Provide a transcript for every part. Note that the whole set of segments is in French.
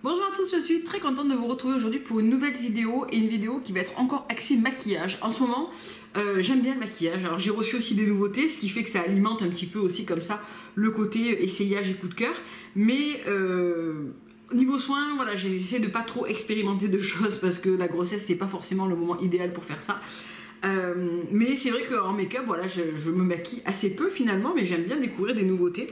Bonjour à tous, je suis très contente de vous retrouver aujourd'hui pour une nouvelle vidéo et une vidéo qui va être encore axée maquillage. En ce moment, j'aime bien le maquillage, alors j'ai reçu aussi des nouveautés, ce qui fait que ça alimente un petit peu aussi comme ça le côté essayage et coup de cœur. Mais niveau soins, voilà, j'essaie de pas trop expérimenter de choses parce que la grossesse c'est pas forcément le moment idéal pour faire ça. Mais c'est vrai qu'en make-up, voilà, je me maquille assez peu finalement, mais j'aime bien découvrir des nouveautés.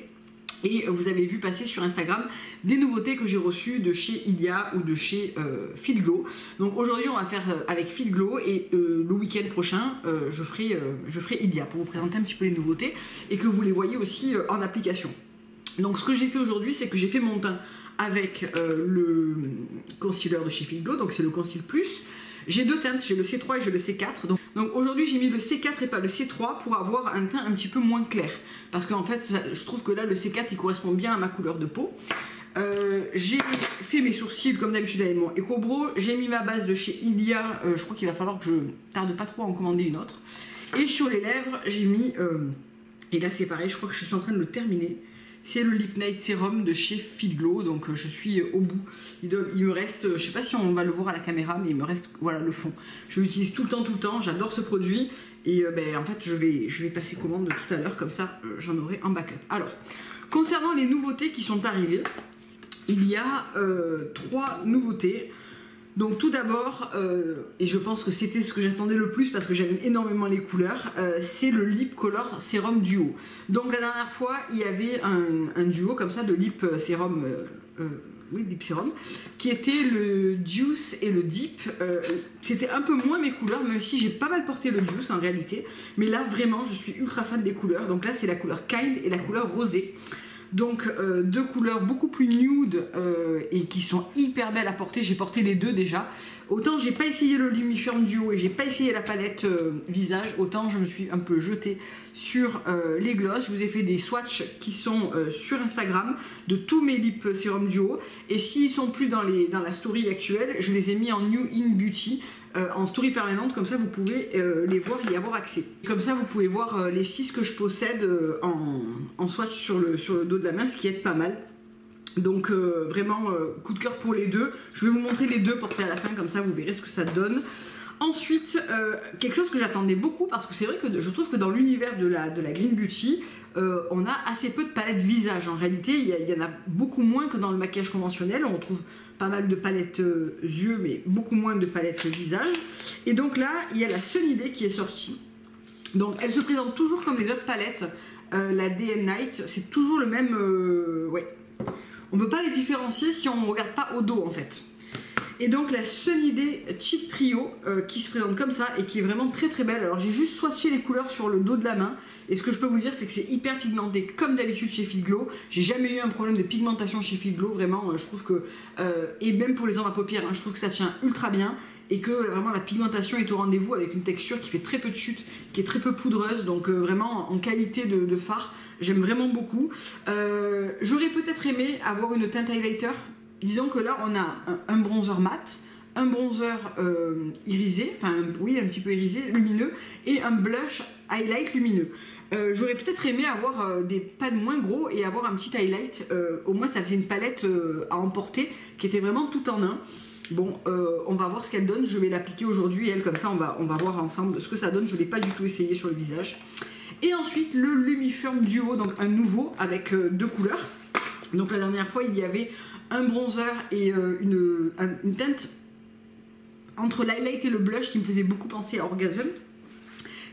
Et vous avez vu passer sur Instagram des nouveautés que j'ai reçues de chez Ilia ou de chez Feel Glow. Donc aujourd'hui on va faire avec Feel Glow et le week-end prochain je ferai Ilia pour vous présenter un petit peu les nouveautés et que vous les voyez aussi en application. Donc ce que j'ai fait aujourd'hui, c'est que j'ai fait mon teint avec le concealer de chez Feel Glow, donc c'est le Conceal Plus. J'ai deux teintes, j'ai le C3 et j'ai le C4. Donc aujourd'hui j'ai mis le C4 et pas le C3 pour avoir un teint un petit peu moins clair. Parce qu'en fait je trouve que là le C4 il correspond bien à ma couleur de peau. J'ai fait mes sourcils comme d'habitude avec mon Ecobro. J'ai mis ma base de chez Ilia. Je crois qu'il va falloir que je tarde pas trop à en commander une autre. Et sur les lèvres j'ai mis, et là c'est pareil, je crois que je suis en train de le terminer. C'est le Lip Night Serum de chez Feel Glow, donc je suis au bout. Il me reste, je sais pas si on va le voir à la caméra, mais il me reste voilà le fond. Je l'utilise tout le temps, j'adore ce produit. Et en fait je vais passer commande tout à l'heure, comme ça j'en aurai un backup. Alors, concernant les nouveautés qui sont arrivées, il y a 3 nouveautés. Donc tout d'abord, et je pense que c'était ce que j'attendais le plus parce que j'aime énormément les couleurs, c'est le Lip Color Serum Duo. Donc la dernière fois, il y avait un duo comme ça de Lip Serum, Lip Serum, qui était le Juice et le Deep. C'était un peu moins mes couleurs, même si j'ai pas mal porté le Juice en réalité. Mais là, vraiment, je suis ultra fan des couleurs. Donc là, c'est la couleur Kind et la couleur Rosée. Donc deux couleurs beaucoup plus nude et qui sont hyper belles à porter. J'ai porté les deux déjà. Autant j'ai pas essayé le Lumifirm Duo et j'ai pas essayé la palette visage, autant je me suis un peu jetée sur les gloss. Je vous ai fait des swatchs qui sont sur Instagram de tous mes Lip Serum Duo. Et s'ils sont plus dans la story actuelle, je les ai mis en New in Beauty. En story permanente, comme ça vous pouvez les voir et y avoir accès. Comme ça vous pouvez voir les 6 que je possède en swatch sur le dos de la main, ce qui est pas mal. Donc vraiment coup de cœur pour les deux. Je vais vous montrer les deux portés à la fin, comme ça vous verrez ce que ça donne. Ensuite, quelque chose que j'attendais beaucoup, parce que c'est vrai que je trouve que dans l'univers de la Green Beauty, on a assez peu de palettes visage. En réalité, il y en a beaucoup moins que dans le maquillage conventionnel. On trouve pas mal de palettes yeux, mais beaucoup moins de palettes visage. Et donc là, il y a la Sunny qui est sortie. Donc elle se présente toujours comme les autres palettes. La Day and Night, c'est toujours le même... ouais. On ne peut pas les différencier si on ne regarde pas au dos en fait. Et donc la Sunny Cheek Trio qui se présente comme ça et qui est vraiment très très belle. Alors j'ai juste swatché les couleurs sur le dos de la main. Et ce que je peux vous dire, c'est que c'est hyper pigmenté comme d'habitude chez Feel Glow. J'ai jamais eu un problème de pigmentation chez Feel Glow, vraiment. Je trouve que, et même pour les ombres à paupières, hein, je trouve que ça tient ultra bien. Et que vraiment la pigmentation est au rendez-vous avec une texture qui fait très peu de chute, qui est très peu poudreuse. Donc vraiment en qualité de fard, j'aime vraiment beaucoup. J'aurais peut-être aimé avoir une teinte highlighter. Disons que là on a un bronzer mat, un bronzer irisé, enfin oui un petit peu irisé, lumineux, et un blush highlight lumineux. J'aurais peut-être aimé avoir des pads moins gros et avoir un petit highlight, au moins ça faisait une palette à emporter qui était vraiment tout en un. Bon, on va voir ce qu'elle donne, je vais l'appliquer aujourd'hui, elle comme ça on va voir ensemble ce que ça donne, je ne l'ai pas du tout essayé sur le visage. Et ensuite le Lumifirm Duo, donc un nouveau avec deux couleurs. Donc la dernière fois il y avait un bronzer et une teinte entre l'highlight et le blush qui me faisait beaucoup penser à Orgasm.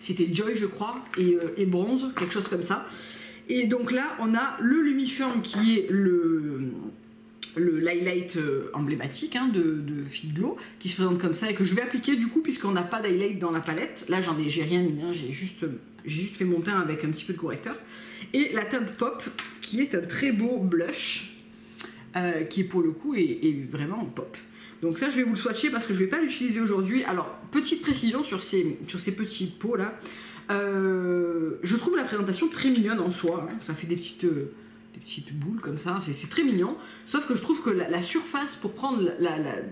C'était Joy je crois et bronze, quelque chose comme ça. Et donc là on a le Lumifirm qui est l'highlight emblématique hein, de Feel Glow qui se présente comme ça et que je vais appliquer du coup puisqu'on n'a pas d'highlight dans la palette. Là j'ai rien mis, hein, j'ai juste fait mon teint avec un petit peu de correcteur. Et la teinte Pop qui est un très beau blush qui pour le coup est vraiment pop. Donc ça je vais vous le swatcher parce que je ne vais pas l'utiliser aujourd'hui. Alors petite précision sur ces petits pots là. Je trouve la présentation très mignonne en soi, hein. Ça fait des petites petites boules comme ça, c'est très mignon. Sauf que je trouve que la surface pour prendre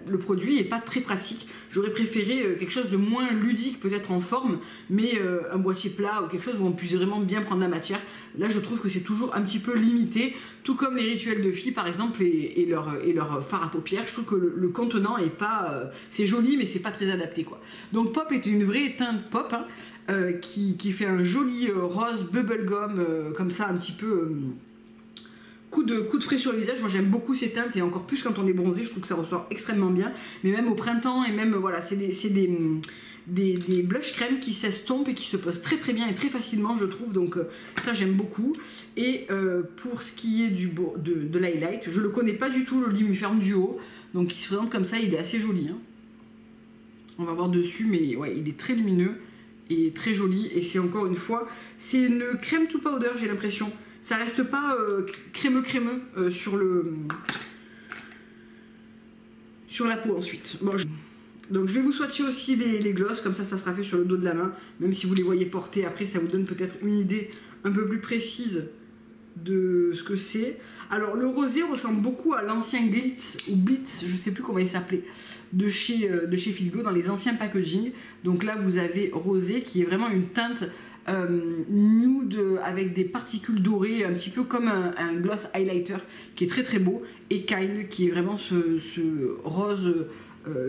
le produit est pas très pratique. J'aurais préféré quelque chose de moins ludique, peut-être en forme, mais un boîtier plat ou quelque chose où on puisse vraiment bien prendre la matière. Là, je trouve que c'est toujours un petit peu limité, tout comme les rituels de filles par exemple et leur fard à paupières. Je trouve que le contenant est pas, c'est joli, mais c'est pas très adapté quoi. Donc Pop est une vraie teinte Pop hein, qui fait un joli rose bubblegum comme ça, un petit peu. Coup de frais sur le visage. Moi j'aime beaucoup ces teintes et encore plus quand on est bronzé, je trouve que ça ressort extrêmement bien, mais même au printemps et même voilà, c'est des blush crème qui s'estompent et qui se posent très très bien et très facilement je trouve, donc ça j'aime beaucoup. Et pour ce qui est de l'highlight, je le connais pas du tout, le Limuferme Duo, donc il se présente comme ça, il est assez joli hein. On va voir dessus, mais ouais, il est très lumineux et très joli, et c'est encore une fois, c'est une crème to powder, j'ai l'impression. Ça reste pas crémeux sur la peau ensuite. Bon, donc je vais vous swatcher aussi les glosses, comme ça sera fait sur le dos de la main, même si vous les voyez porter, après ça vous donne peut-être une idée un peu plus précise de ce que c'est. Alors le rosé ressemble beaucoup à l'ancien Glitz ou Blitz, je sais plus comment il s'appelait, de chez Fit Glow dans les anciens packaging. Donc là vous avez rosé qui est vraiment une teinte nude avec des particules dorées, un petit peu comme un gloss highlighter qui est très très beau, et Kyle qui est vraiment ce rose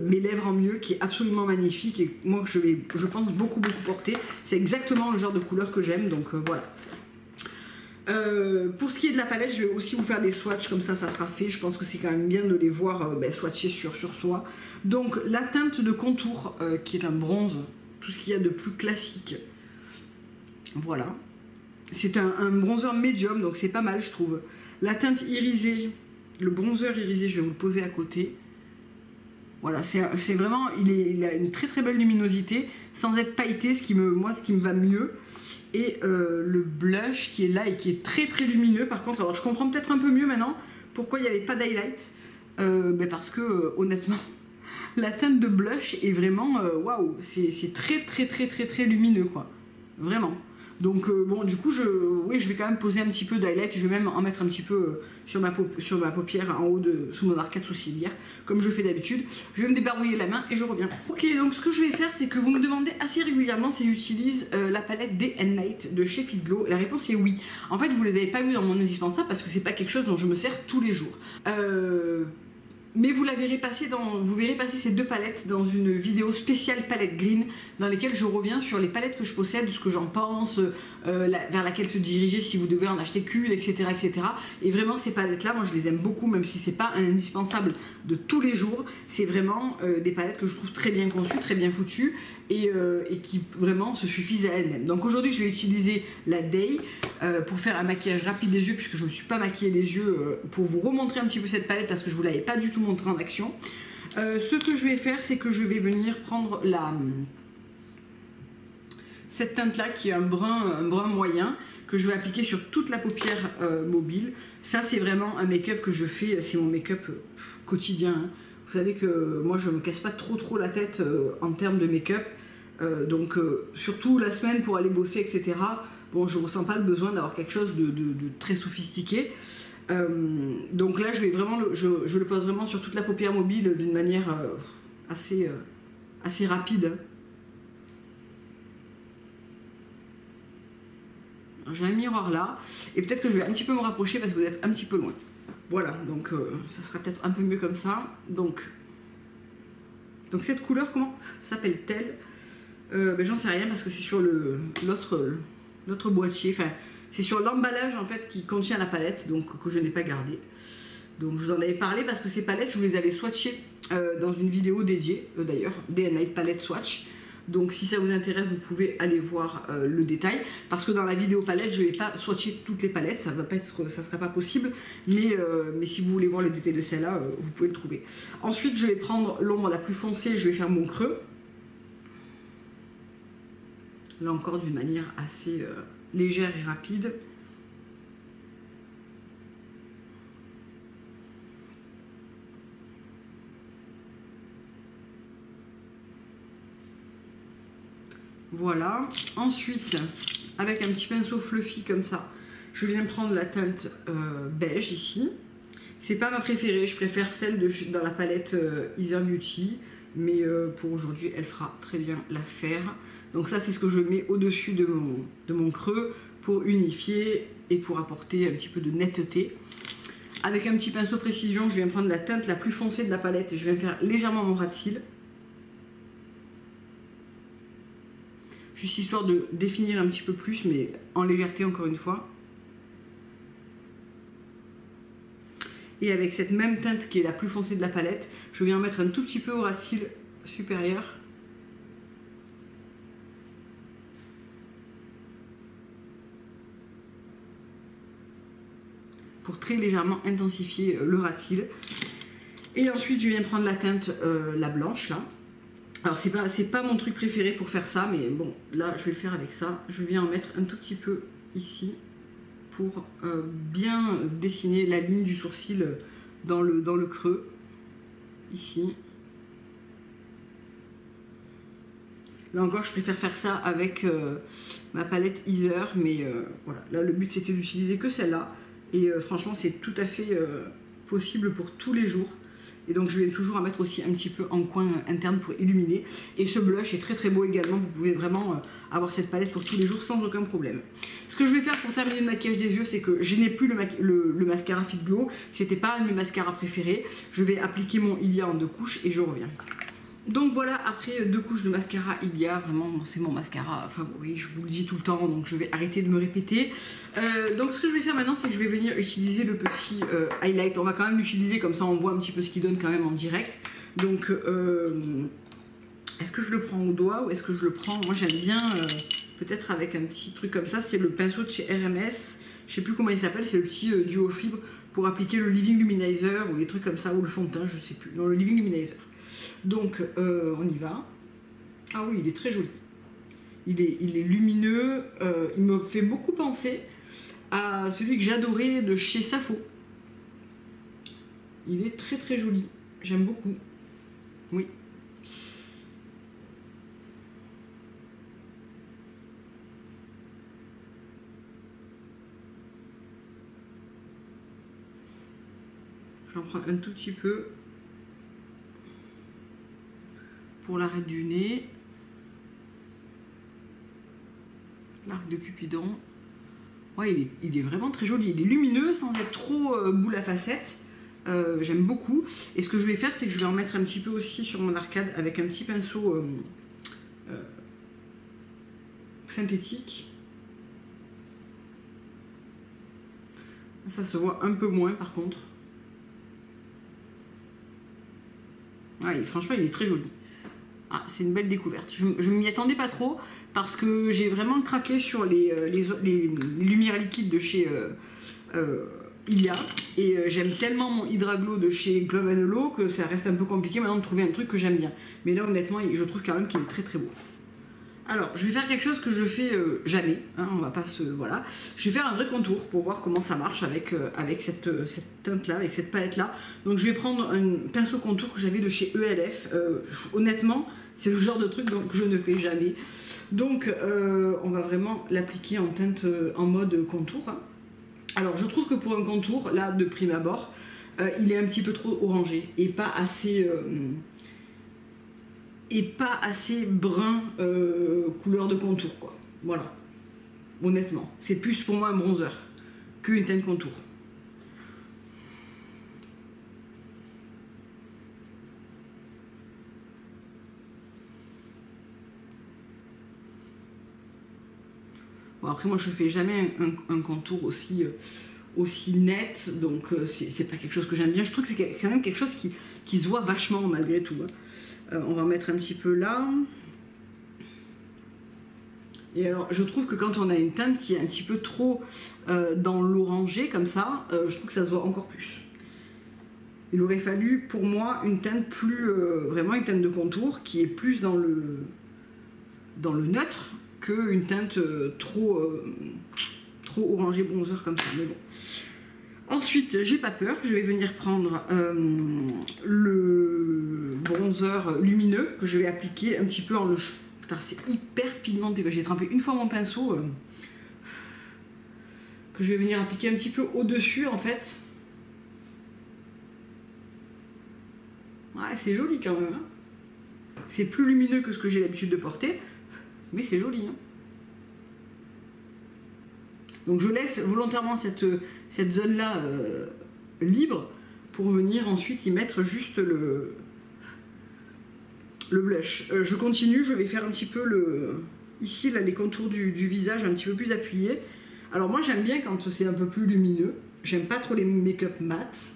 mes lèvres en mieux qui est absolument magnifique et moi je pense beaucoup porter. C'est exactement le genre de couleur que j'aime, donc voilà. Pour ce qui est de la palette, je vais aussi vous faire des swatchs, comme ça sera fait. Je pense que c'est quand même bien de les voir swatcher sur soi. Donc la teinte de contour qui est un bronze, tout ce qu'il y a de plus classique. Voilà, c'est un bronzer médium, donc c'est pas mal je trouve. La teinte irisée, le bronzer irisé, je vais vous le poser à côté. Voilà, c'est vraiment, il a une très très belle luminosité, sans être pailleté, ce qui me va mieux. Et le blush qui est là et qui est très très lumineux par contre. Alors je comprends peut-être un peu mieux maintenant pourquoi il n'y avait pas d'highlight, parce que honnêtement, la teinte de blush est vraiment, waouh, c'est très lumineux quoi, vraiment. Donc bon, du coup, je vais quand même poser un petit peu d'highlight. Je vais même en mettre un petit peu sur ma paupière en haut sous mon arcade sourcilière, comme je fais d'habitude. Je vais me débarbouiller la main et je reviens. Ok, donc ce que je vais faire, c'est que vous me demandez assez régulièrement si j'utilise la palette Day and Night de chez Fit Glow. La réponse est oui. En fait, vous les avez pas vu dans mon indispensable parce que c'est pas quelque chose dont je me sers tous les jours. Mais vous verrez passer ces deux palettes dans une vidéo spéciale palette green dans lesquelles je reviens sur les palettes que je possède, ce que j'en pense, vers laquelle se diriger si vous devez en acheter qu'une, etc., etc. Et vraiment ces palettes là, moi je les aime beaucoup, même si c'est pas un indispensable de tous les jours. C'est vraiment des palettes que je trouve très bien conçues, très bien foutues et qui vraiment se suffisent à elles-mêmes. Donc aujourd'hui je vais utiliser la Day pour faire un maquillage rapide des yeux, puisque je ne me suis pas maquillé les yeux, pour vous remontrer un petit peu cette palette parce que je ne vous l'avais pas du tout montré en action. Ce que je vais faire, c'est que je vais venir prendre cette teinte là qui est un brun moyen, que je vais appliquer sur toute la paupière mobile. Ça c'est vraiment un make-up que je fais, c'est mon make-up quotidien hein. Vous savez que moi je me casse pas trop la tête en termes de make-up, donc surtout la semaine pour aller bosser, etc. Bon, je ressens pas le besoin d'avoir quelque chose de très sophistiqué. Donc là, je le pose vraiment sur toute la paupière mobile d'une manière assez rapide. J'ai un miroir là, et peut-être que je vais un petit peu me rapprocher parce que vous êtes un petit peu loin. Voilà, donc ça sera peut-être un peu mieux comme ça. Donc cette couleur, comment s'appelle-t-elle? J'en sais rien parce que c'est sur l'autre boîtier, enfin c'est sur l'emballage en fait qui contient la palette, donc que je n'ai pas gardé. Donc je vous en avais parlé parce que ces palettes je vous les avais swatchées dans une vidéo dédiée d'ailleurs, Day and Night palette swatch. Donc si ça vous intéresse, vous pouvez aller voir le détail, parce que dans la vidéo palette je ne vais pas swatcher toutes les palettes, ça ne sera pas possible, mais si vous voulez voir le détail de celle-là, vous pouvez le trouver. Ensuite je vais prendre l'ombre la plus foncée, je vais faire mon creux. Là encore d'une manière assez légère et rapide. Voilà. Ensuite, avec un petit pinceau fluffy comme ça, Je viens prendre la teinte beige ici. C'est pas ma préférée, je préfère celle dans la palette Easier Beauty, mais pour aujourd'hui elle fera très bien l'affaire. Donc ça c'est ce que je mets au-dessus de mon creux pour unifier et pour apporter un petit peu de netteté. Avec un petit pinceau précision, je viens prendre la teinte la plus foncée de la palette et je viens faire légèrement mon ras de cils. Juste histoire de définir un petit peu plus, mais en légèreté encore une fois. Et avec cette même teinte qui est la plus foncée de la palette, je viens en mettre un tout petit peu au ras de cils supérieur. Pour très légèrement intensifier le ras de cils. Et ensuite je viens prendre la teinte, la blanche là. Alors c'est pas mon truc préféré pour faire ça, mais bon, là je vais le faire avec ça. Je viens en mettre un tout petit peu ici pour bien dessiner la ligne du sourcil dans le creux, ici. Là encore, je préfère faire ça avec ma palette Easier, mais voilà, là le but c'était d'utiliser que celle-là, et franchement c'est tout à fait possible pour tous les jours. Et donc je viens toujours à mettre aussi un petit peu en coin interne pour illuminer. Et ce blush est très très beau également, vous pouvez vraiment avoir cette palette pour tous les jours sans aucun problème. Ce que je vais faire pour terminer le maquillage des yeux, c'est que je n'ai plus le mascara Fit Glow, c'était pas un de mes mascaras préférés. Je vais appliquer mon Ilia en 2 couches et je reviens. Donc voilà, après 2 couches de mascara Ilia, vraiment c'est mon mascara favori, je vous le dis tout le temps, donc je vais arrêter de me répéter. Donc ce que je vais faire maintenant, c'est que je vais venir utiliser le petit highlight. On va quand même l'utiliser, comme ça on voit un petit peu ce qu'il donne quand même en direct. Donc est-ce que je le prends au doigt ou est-ce que je le prends, moi j'aime bien peut-être avec un petit truc comme ça, c'est le pinceau de chez RMS, je sais plus comment il s'appelle, c'est le petit duo fibre pour appliquer le Living Luminizer ou des trucs comme ça, ou le fond de teint, je sais plus, non, le Living Luminizer. Donc on y va. Ah oui, il est très joli. Il est lumineux. Il me fait beaucoup penser à celui que j'adorais de chez Safo. Il est très très joli. J'aime beaucoup. Oui. J'en prends un tout petit peu pour l'arête du nez, l'arc de Cupidon. Ouais, il est vraiment très joli, il est lumineux sans être trop boule à facettes. J'aime beaucoup. Et ce que je vais faire, c'est que je vais en mettre un petit peu aussi sur mon arcade avec un petit pinceau synthétique. Ça se voit un peu moins par contre. Ouais, franchement, il est très joli. Ah, c'est une belle découverte. Je ne m'y attendais pas trop parce que j'ai vraiment craqué sur les lumières liquides de chez Ilia. Et j'aime tellement mon Hydra Glow de chez Glow & Holo que ça reste un peu compliqué maintenant de trouver un truc que j'aime bien. Mais là, honnêtement, je trouve quand même qu'il est très très beau. Alors, je vais faire quelque chose que je fais jamais. Hein, on va pas se... Voilà. Je vais faire un vrai contour pour voir comment ça marche avec cette teinte-là, avec cette palette-là. Donc, je vais prendre un pinceau contour que j'avais de chez ELF. Honnêtement, c'est le genre de truc que je ne fais jamais. Donc, on va vraiment l'appliquer en teinte, en mode contour. Hein. Alors, je trouve que pour un contour, là, de prime abord, il est un petit peu trop orangé et pas assez... brun couleur de contour quoi. Voilà, honnêtement c'est plus pour moi un bronzer qu'une teinte contour. Bon, après moi je fais jamais un contour aussi net, donc c'est pas quelque chose que j'aime bien. Je trouve que c'est quand même quelque chose qui se voit vachement malgré tout. On va mettre un petit peu là. Et alors, je trouve que quand on a une teinte qui est un petit peu trop dans l'orangé, comme ça, je trouve que ça se voit encore plus. Il aurait fallu, pour moi, une teinte plus... vraiment une teinte de contour qui est plus dans le neutre qu'une teinte trop orangé bronzer comme ça. Mais bon. Ensuite, j'ai pas peur, je vais venir prendre le bronzer lumineux que je vais appliquer un petit peu en le... Putain, c'est hyper pigmenté. J'ai trempé une fois mon pinceau, que que je vais venir appliquer un petit peu au-dessus en fait. Ouais, c'est joli quand même. Hein. C'est plus lumineux que ce que j'ai l'habitude de porter, mais c'est joli. Hein. Donc je laisse volontairement cette zone-là libre pour venir ensuite y mettre juste le blush. Je continue, je vais faire un petit peu ici là, les contours du visage un petit peu plus appuyés. Alors moi j'aime bien quand c'est un peu plus lumineux. J'aime pas trop les make-up mat.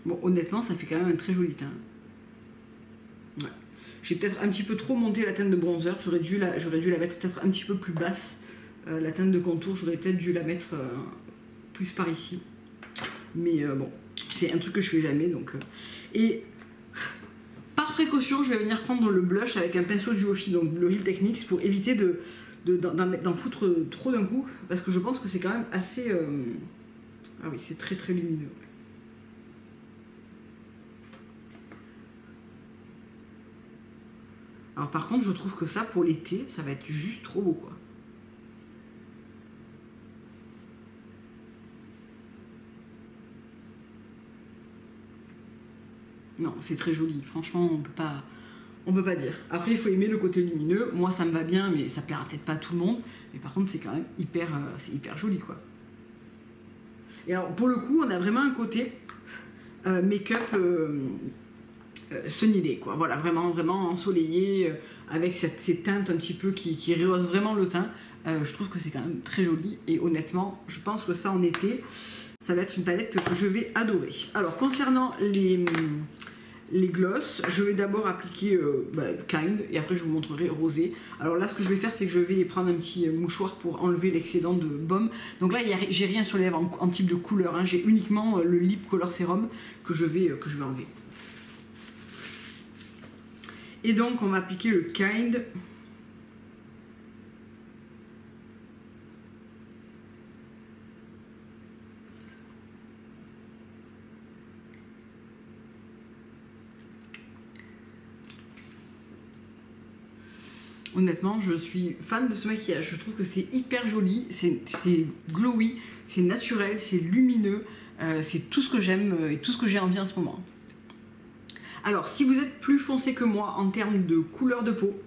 Bon, honnêtement, ça fait quand même un très joli teint. Ouais. J'ai peut-être un petit peu trop monté la teinte de bronzer. J'aurais dû la mettre peut-être un petit peu plus basse. La teinte de contour, j'aurais peut-être dû la mettre plus par ici. Mais bon, c'est un truc que je fais jamais. Donc, et par précaution, je vais venir prendre le blush avec un pinceau du Offi, donc le Real Techniques, pour éviter d'en foutre trop d'un coup. Parce que je pense que c'est quand même assez... Ah oui, c'est très très lumineux. Alors par contre, je trouve que ça, pour l'été, ça va être juste trop beau, quoi. Non, c'est très joli. Franchement, on peut pas dire. Après, il faut aimer le côté lumineux. Moi, ça me va bien, mais ça plaira peut-être pas à tout le monde. Mais par contre, c'est quand même hyper joli, quoi. Et alors, pour le coup, on a vraiment un côté make-up... Sunny Day, quoi. Voilà, vraiment ensoleillé, avec ces teintes un petit peu qui rehaussent vraiment le teint. Je trouve que c'est quand même très joli et honnêtement, je pense que ça en été, ça va être une palette que je vais adorer. Alors, concernant les gloss, je vais d'abord appliquer Kind et après je vous montrerai Rosé. Alors là, ce que je vais faire, c'est que je vais prendre un petit mouchoir pour enlever l'excédent de baume. Donc là, j'ai rien sur les lèvres en type de couleur, hein. J'ai uniquement le Lip Color Serum que je vais enlever. Et donc on va appliquer le Kind. Honnêtement, je suis fan de ce maquillage. Je trouve que c'est hyper joli, c'est glowy, c'est naturel, c'est lumineux. C'est tout ce que j'aime et tout ce que j'ai envie en ce moment. Alors, si vous êtes plus foncé que moi en termes de couleur de peau,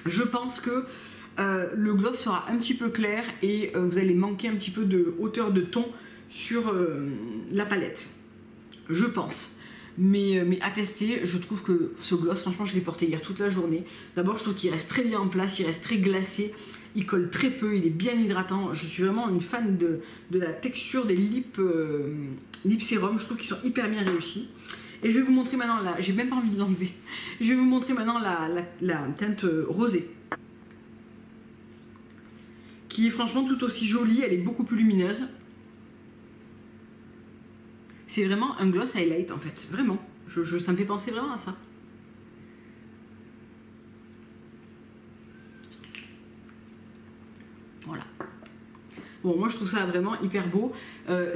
je pense que le gloss sera un petit peu clair et vous allez manquer un petit peu de hauteur de ton sur la palette. Je pense. Mais à tester, je trouve que ce gloss, franchement, je l'ai porté hier toute la journée. D'abord, je trouve qu'il reste très bien en place, il reste très glacé, il colle très peu, il est bien hydratant. Je suis vraiment une fan de la texture des lip sérum, je trouve qu'ils sont hyper bien réussis. Et je vais vous montrer maintenant, j'ai même pas envie de l'enlever, je vais vous montrer maintenant la teinte rosée. Qui est franchement tout aussi jolie, elle est beaucoup plus lumineuse. C'est vraiment un gloss highlight en fait, vraiment. Ça me fait penser vraiment à ça. Voilà. Bon, moi je trouve ça vraiment hyper beau.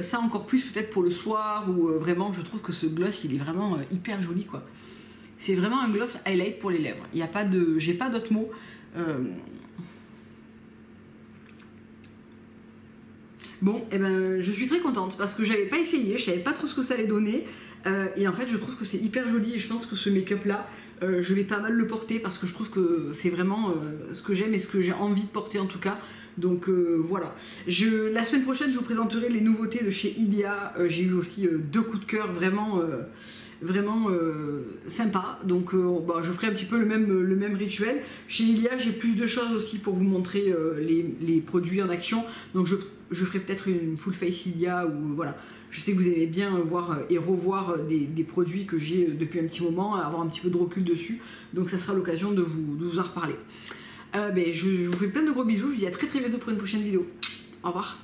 Ça encore plus peut-être pour le soir où vraiment je trouve que ce gloss il est vraiment hyper joli quoi. C'est vraiment un gloss highlight pour les lèvres. Il y a pas de, j'ai pas d'autres mots. Bon, et ben je suis très contente parce que j'avais pas essayé, je savais pas trop ce que ça allait donner. Et en fait je trouve que c'est hyper joli et je pense que ce make-up là, je vais pas mal le porter parce que je trouve que c'est vraiment ce que j'aime et ce que j'ai envie de porter en tout cas. Donc voilà. La semaine prochaine je vous présenterai les nouveautés de chez Ilia. J'ai eu aussi 2 coups de cœur vraiment sympa. Donc je ferai un petit peu le même rituel. Chez Ilia j'ai plus de choses aussi pour vous montrer les produits en action. Donc je ferai peut-être une full face Ilia ou voilà. Je sais que vous aimez bien voir et revoir des produits que j'ai depuis un petit moment, avoir un petit peu de recul dessus. Donc ça sera l'occasion de vous en reparler. Je vous fais plein de gros bisous. Je vous dis à très bientôt pour une prochaine vidéo. Au revoir.